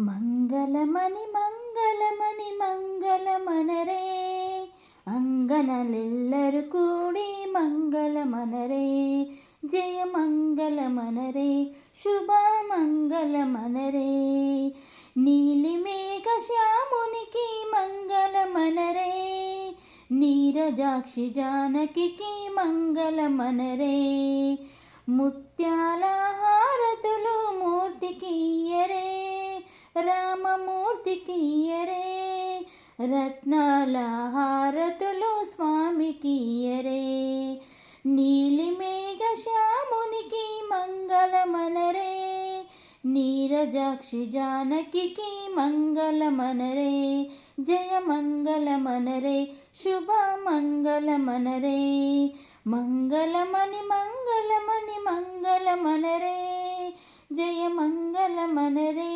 మంగళమణి మంగళమణి మంగళమనరే అంగనలెల్లరు కూడి మంగళమనరే జయ మంగళమనరే శుభ మంగళమనరే నీలిమేఘ శ్యామునికి మంగళమనరే నీరజాక్షి జానకి మంగళమనరే ముత్యాల హారతులు మూర్తికియ్యరే రామమూర్తికియ్యరే రత్నాల హారతులు స్వామికియ్యరే నీలిమేఘ శ్యామునికి మంగళమనరే నీరజాక్షి జానకి మంగళమనరే జయ మంగళమనరే శుభ మంగళమనరే మంగళమణి మంగళమణి మంగళమనరే జయ మంగళమనరే